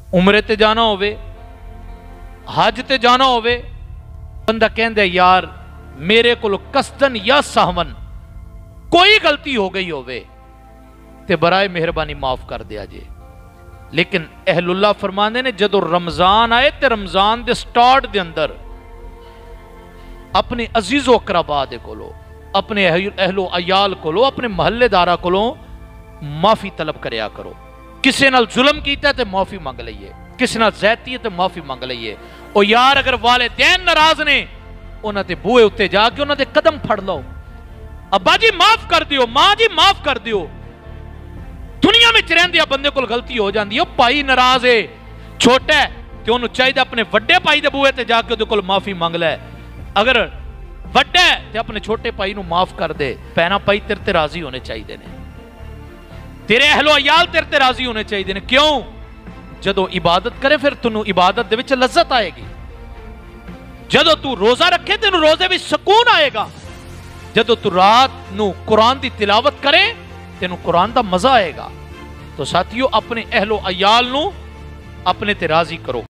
उमरे ते जाना होवे, हज ते जाना होवे, बंदा कहंदा यार मेरे को कसदन या सहवन कोई गलती हो गई होवे ते बराए मेहरबानी माफ कर दिया जे। लेकिन अहलुल्लाह फरमांदे ने जदों रमजान आए ते रमजान दे स्टार्ट दे अंदर अपने अजीजो अकरबा दे कोलो, अपने अहलो अयाल कोलो, अपने महल्लेदारा कोलो माफी तलब करया करो। किसी नाल जुल्म कीता ते माफी मंग लईए, किसी नाल ज़्यादती है ते माफी मंग लईए। ओ यार अगर वालिदैन नाराज ने उन्हां दे बूहे उत्ते जाके उन्हां दे कदम फड़ लो, अब्बा जी माफ कर दियो, मां जी माफ कर दियो। दुनिया में रहंदे बंदे कोल गलती हो जाती है, भाई नाराज है छोटा है ते उन्होंने चाहिए अपने वड्डे भाई दे बूहे ते जाके उहदे कोल माफी मंग लै। अगर वड्डा है ते अपने छोटे भाई नूं माफ कर दे। भैणां भाई तेरे ते राजी होने चाहिए ने, तेरे अहलो अयाल तेरे ते राजी होने चाहिए ने। क्यों? जदों इबादत करे फिर तैनूं इबादत दे विच लज्जत आएगी। जदों तू रोजा रखे तैनूं रोजे विच सुकून आएगा। जदों तू रात नूं कुरान दी तिलावत करे तैनूं कुरान दा मजा आएगा। तो साथियों अपने अहलो अयाल नूं अपने ते राजी करो।